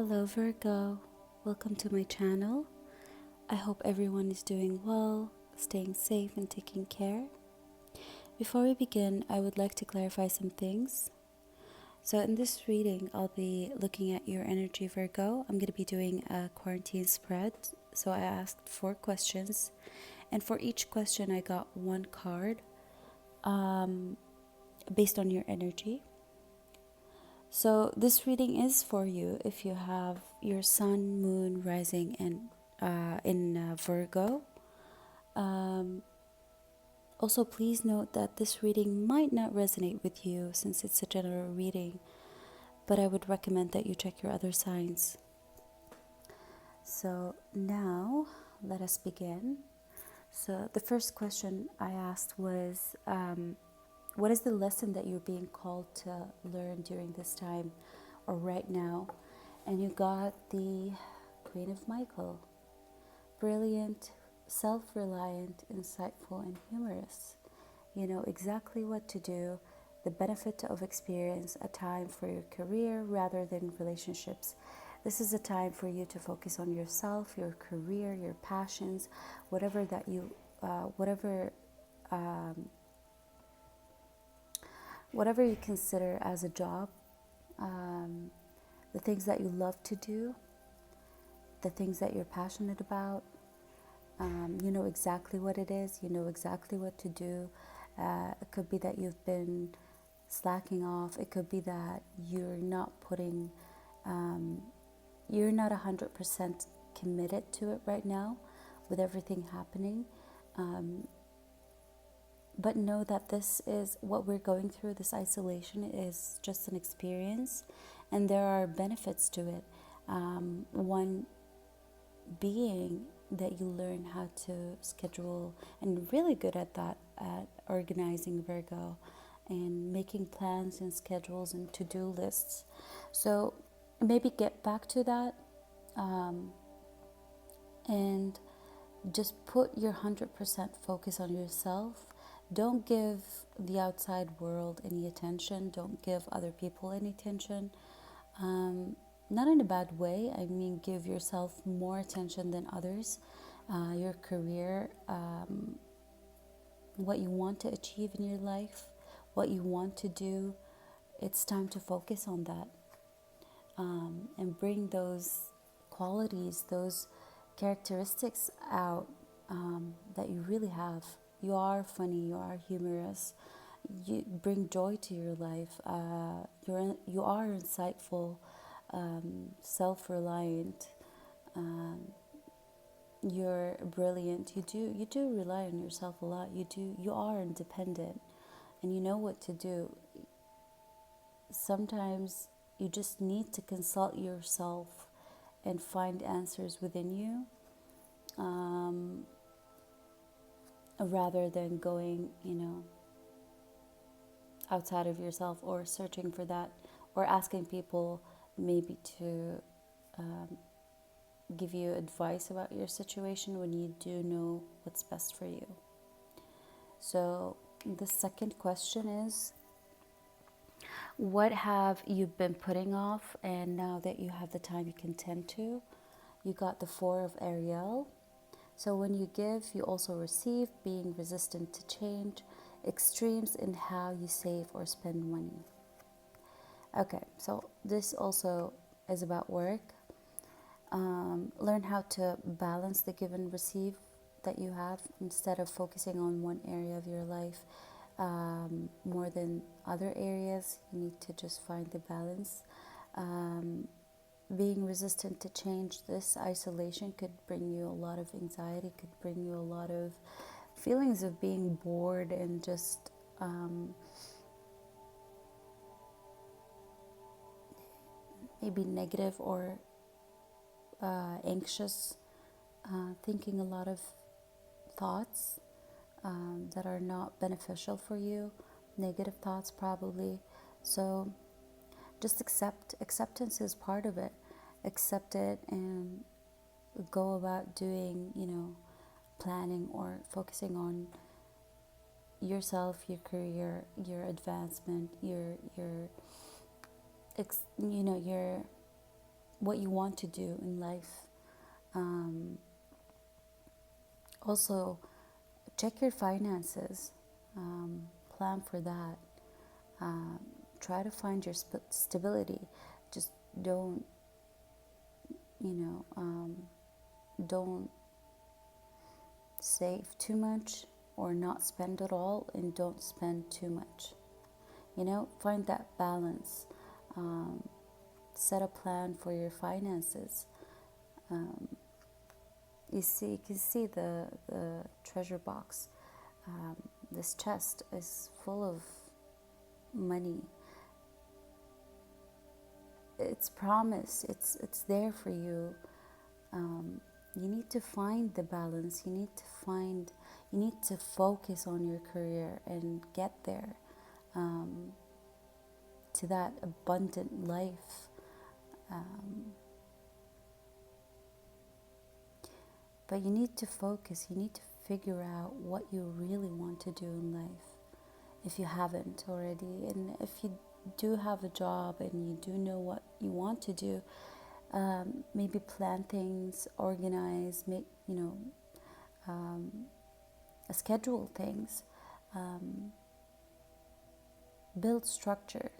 Hello Virgo, welcome to my channel. I hope everyone is doing well, staying safe and taking care. Before we begin, I would like to clarify some things. So in this reading, I'll be looking at your energy, Virgo. I'm going to be doing a quarantine spread. So I asked 4 questions, and for each question I got 1 card based on your energy. So this reading is for you if you have your sun, moon, rising, and in Virgo. Also, please note that this reading might not resonate with you since it's a general reading, but I would recommend that you check your other signs. So now let us begin. So the first question I asked was, what is the lesson that you're being called to learn during this time or right now? And you got the Queen of Michael. Brilliant, self-reliant, insightful, and humorous. You know exactly what to do. The benefit of experience, a time for your career rather than relationships. This is a time for you to focus on yourself, your career, your passions, whatever that you, whatever you consider as a job, the things that you love to do, the things that you're passionate about. You know exactly what it is. You know exactly what to do. It could be that you've been slacking off. It could be that you're not putting, you're not 100% committed to it right now with everything happening. But know that this is what we're going through. This isolation is just an experience, and there are benefits to it. One being that you learn how to schedule, and really good at that, at organizing, Virgo, and making plans and schedules and to-do lists. So maybe get back to that, and just put your 100% focus on yourself. Don't give the outside world any attention. Don't give other people any attention. Not in a bad way. I mean, give yourself more attention than others. Your career, what you want to achieve in your life, what you want to do. It's time to focus on that, and bring those qualities, those characteristics out that you really have. You are funny, you are humorous, you bring joy to your life, you are insightful, self-reliant, you're brilliant. You do rely on yourself a lot. You are independent, and you know what to do. Sometimes you just need to consult yourself and find answers within you, rather than going, outside of yourself or searching for that, or asking people maybe to give you advice about your situation when you do know what's best for you. So the second question is, what have you been putting off, and now that you have the time you can tend to? You got the 4 of Ariel. So when you give, you also receive, being resistant to change, extremes in how you save or spend money. Okay, so this also is about work. Learn how to balance the give and receive that you have, instead of focusing on one area of your life more than other areas. You need to just find the balance. Being resistant to change, this isolation could bring you a lot of anxiety, could bring you a lot of feelings of being bored and just maybe negative or anxious, thinking a lot of thoughts that are not beneficial for you, negative thoughts probably. So just acceptance is part of it. Accept it and go about doing, planning or focusing on yourself, your career, your advancement, your what you want to do in life. Also, check your finances, plan for that. Try to find your stability. Just don't, don't save too much or not spend at all, and don't spend too much. Find that balance. Set a plan for your finances. You can see the treasure box. This chest is full of money. It's promise. It's there for you. You need to find the balance. You need to focus on your career and get there, to that abundant life. But you need to focus. You need to figure out what you really want to do in life, if you haven't already. And if you do have a job and you do know what you want to do, maybe plan things, organize, schedule things, build structure.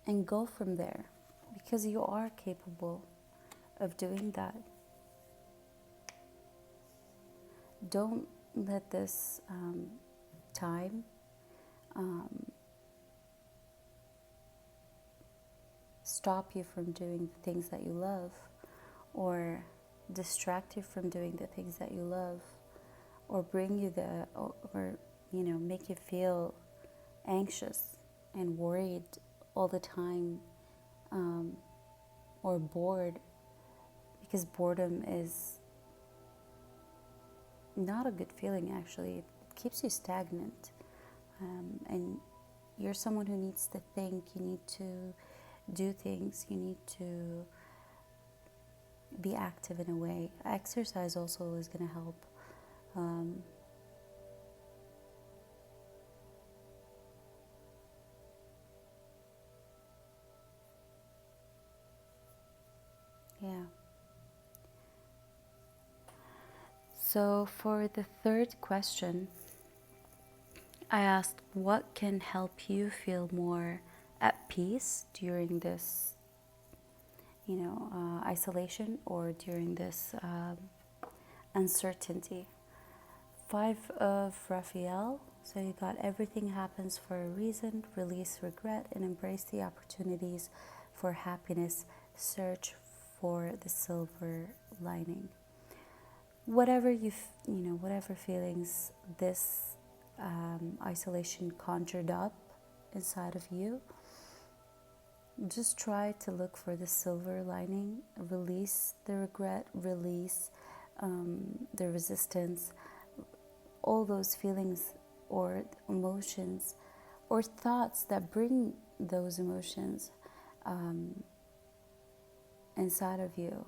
And go from there, because you are capable of doing that. Don't let this time stop you from doing the things that you love, or distract you from doing the things that you love, or bring you or make you feel anxious and worried all the time, or bored, because boredom is not a good feeling. Actually, it keeps you stagnant, and you're someone who needs to think. You need to do things. You need to be active in a way. Exercise also is going to help. Yeah. So for the third question, I asked, what can help you feel more at peace during this, isolation, or during this uncertainty? 5 of Raphael. So you got everything happens for a reason, release regret, and embrace the opportunities for happiness. Search for the silver lining. Whatever whatever feelings this isolation conjured up inside of you, just try to look for the silver lining. Release the regret, release the resistance, all those feelings or emotions or thoughts that bring those emotions inside of you.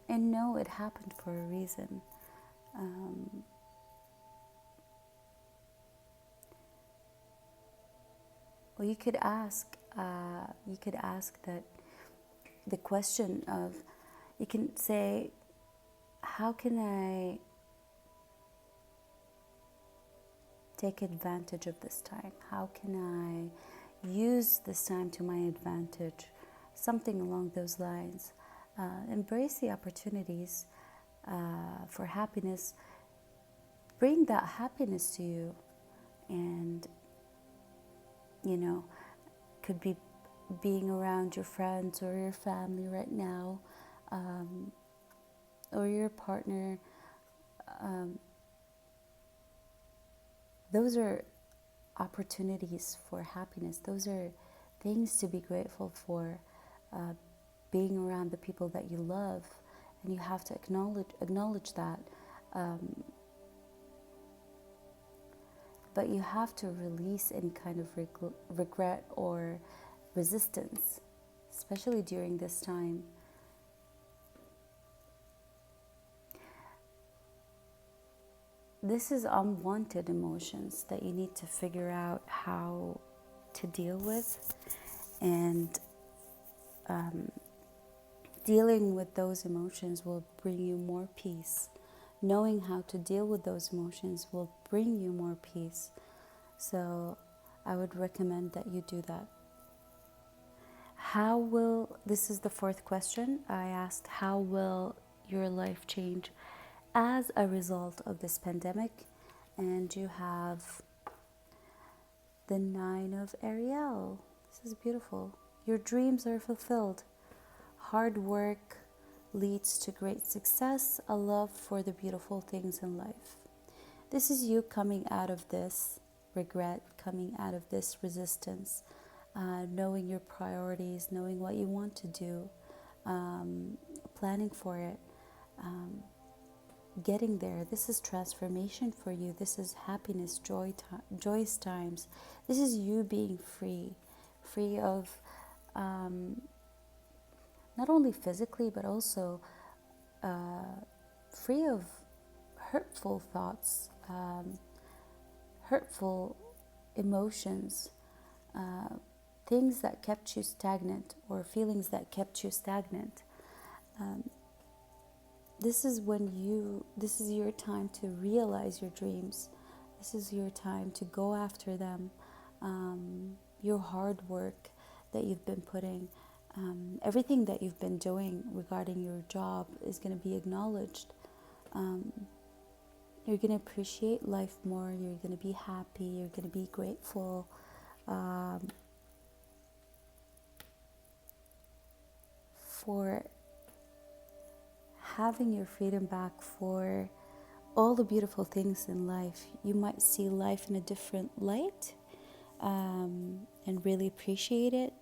And know it happened for a reason. Well, you could ask that the question of, you can say, how can I take advantage of this time? How can I use this time to my advantage? Something along those lines. Embrace the opportunities for happiness. Bring that happiness to you, and could be being around your friends or your family right now, or your partner. Those are opportunities for happiness. Those are things to be grateful for. Being around the people that you love, and you have to acknowledge that. But you have to release any kind of regret or resistance, especially during this time. this is unwanted emotions that you need to figure out how to deal with. And dealing with those emotions will bring you more peace. Knowing how to deal with those emotions will bring you more peace. So I would recommend that you do that. This is the fourth question. I asked, how will your life change as a result of this pandemic? And you have the 9 of Ariel. This is beautiful. Your dreams are fulfilled. Hard work leads to great success, a love for the beautiful things in life. This is you coming out of this regret, coming out of this resistance, knowing your priorities, knowing what you want to do, planning for it, getting there. This is transformation for you. This is happiness, joyous times. This is you being free of not only physically, but also free of hurtful thoughts, hurtful emotions, things that kept you stagnant, or feelings that kept you stagnant. This is your time to realize your dreams. This is your time to go after them. Your hard work that you've been putting, everything that you've been doing regarding your job is going to be acknowledged. You're going to appreciate life more. You're going to be happy. You're going to be grateful. For having your freedom back, for all the beautiful things in life. You might see life in a different light, and really appreciate it.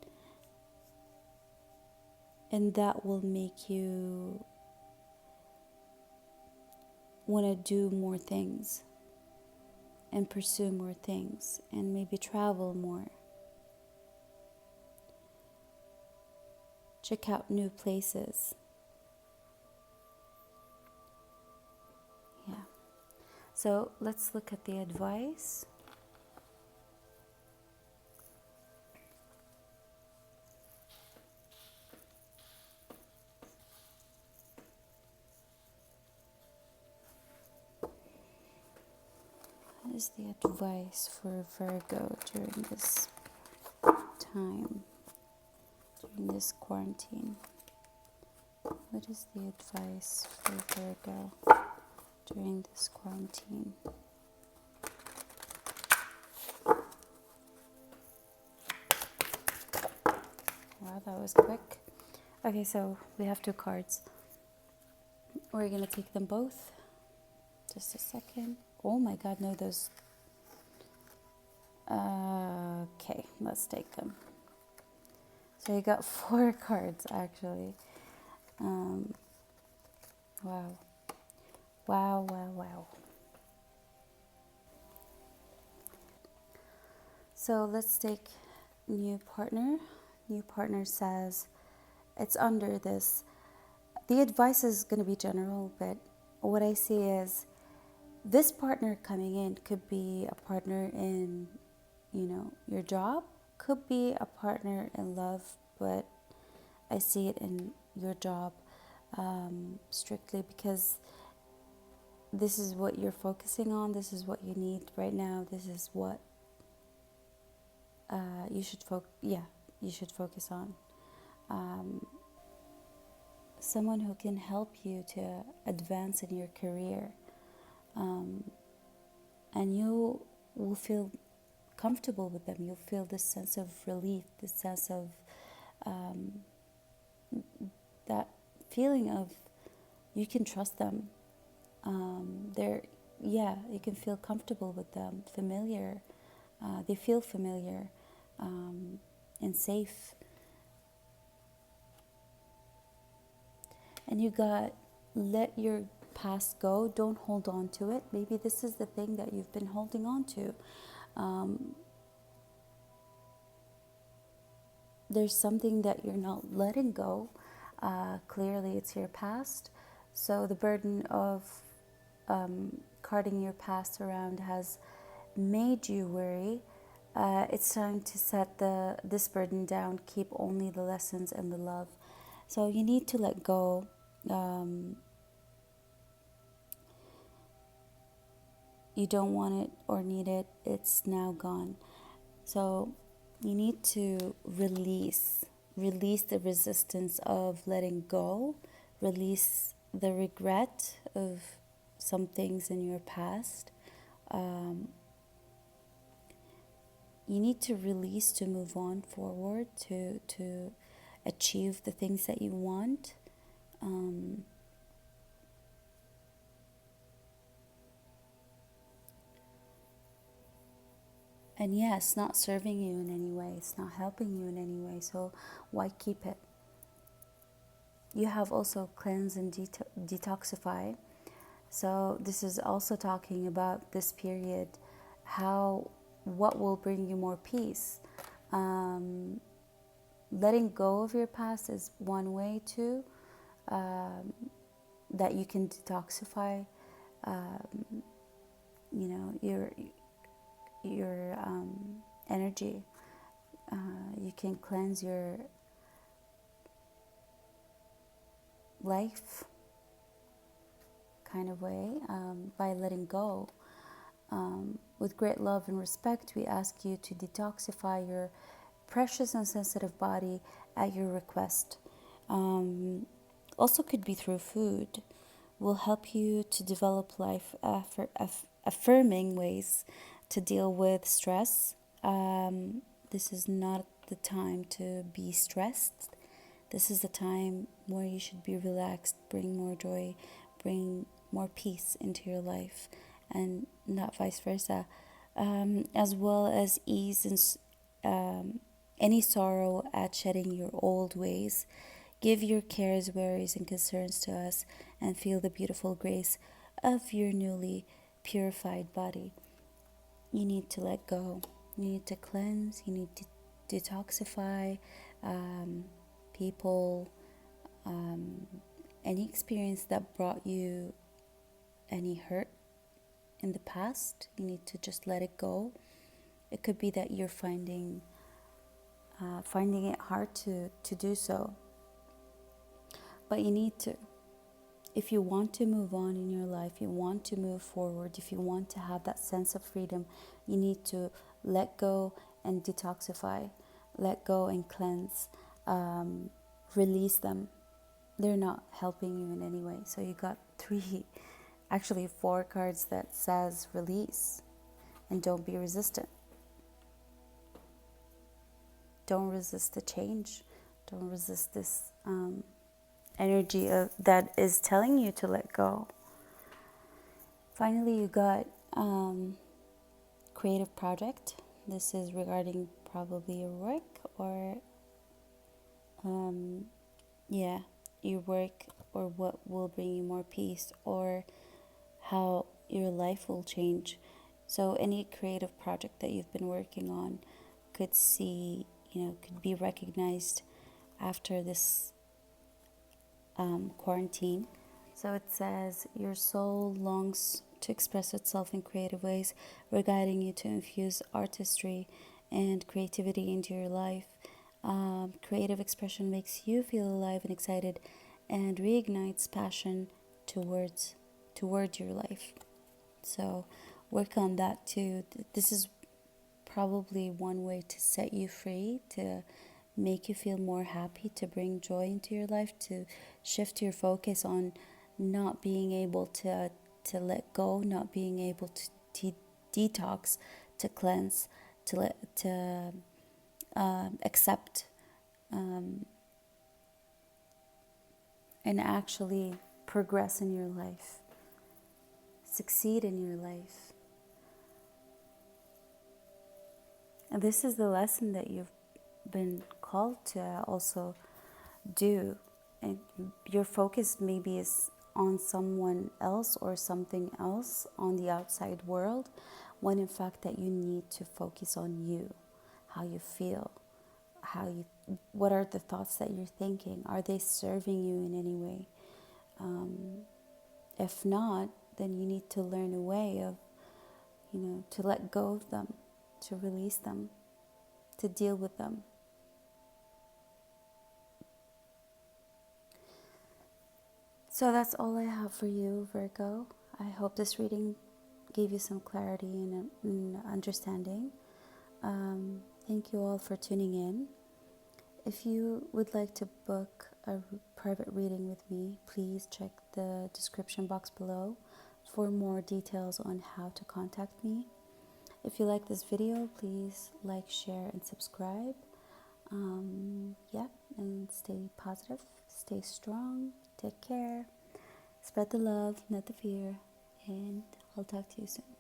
And that will make you want to do more things and pursue more things and maybe travel more. Check out new places. Yeah. So let's look at the advice. What is the advice for Virgo during this time, during this quarantine? What is the advice for Virgo during this quarantine? Wow, that was quick. Okay, so we have 2 cards. We're going to take them both. Just a second. Oh my God, no, those... Okay, let's take them. So you got 4 cards, actually. Wow. Wow, wow, wow. So let's take new partner. New partner says, it's under this. The advice is going to be general, but what I see is this partner coming in could be a partner in, your job, could be a partner in love, but I see it in your job strictly because this is what you're focusing on. This is what you need right now. This is what you should focus on. Someone who can help you to advance in your career, and you will feel comfortable with them. You'll feel this sense of relief, this sense of that feeling of you can trust them. You can feel comfortable with them, familiar. They feel familiar and safe. And you got, let your past go. Don't hold on to it. Maybe this is the thing that you've been holding on to. There's something that you're not letting go. Clearly, it's your past. So the burden of discarding your past around has made you worry, it's time to set this burden down. Keep only the lessons and the love. So you need to let go. You don't want it or need it. It's now gone. So you need to release the resistance of letting go, release the regret of some things in your past. You need to release to move on forward, to achieve the things that you want. And yeah, it's not serving you in any way. It's not helping you in any way. So why keep it? You have also cleanse and detoxify. So this is also talking about this period, what will bring you more peace. Letting go of your past is one way too, that you can detoxify, your energy. You can cleanse your life kind of way, by letting go. With great love and respect, we ask you to detoxify your precious and sensitive body at your request. Also could be through food. Will help you to develop life affirming ways to deal with stress. This is not the time to be stressed. This is the time where you should be relaxed, bring more joy, bring more peace into your life, and not vice versa. As well as ease and any sorrow at shedding your old ways. Give your cares, worries, and concerns to us, and feel the beautiful grace of your newly purified body. You need to let go. You need to cleanse. You need to detoxify people, any experience that brought you any hurt in the past. You need to just let it go. It could be that you're finding it hard to do so. But you need to. If you want to move on in your life, you want to move forward, if you want to have that sense of freedom, you need to let go and detoxify, let go and cleanse, release them. They're not helping you in any way. So you got 4 cards that says release, and don't be resistant. Don't resist the change. Don't resist this energy that is telling you to let go. Finally, you got creative project. This is regarding probably your work or your work, or what will bring you more peace, or how your life will change. So any creative project that you've been working on could be recognized after this quarantine. So it says your soul longs to express itself in creative ways. We're guiding you to infuse artistry and creativity into your life. Creative expression makes you feel alive and excited, and reignites passion towards your life. So work on that too. This is probably one way to set you free, to make you feel more happy, to bring joy into your life, to shift your focus on not being able to let go, not being able to detox, to cleanse, to accept, and actually progress in your life, succeed in your life. And this is the lesson that you've been called to also do. And your focus maybe is on someone else or something else on the outside world, when in fact that you need to focus on you, how you feel, what are the thoughts that you're thinking? Are they serving you in any way? If not, then you need to learn a way of, to let go of them, to release them, to deal with them. So that's all I have for you, Virgo. I hope this reading gave you some clarity and understanding. Thank you all for tuning in. If you would like to book a private reading with me, please check the description box below for more details on how to contact me. If you like this video, please like, share, and subscribe. And stay positive, stay strong, take care, spread the love, not the fear, and I'll talk to you soon.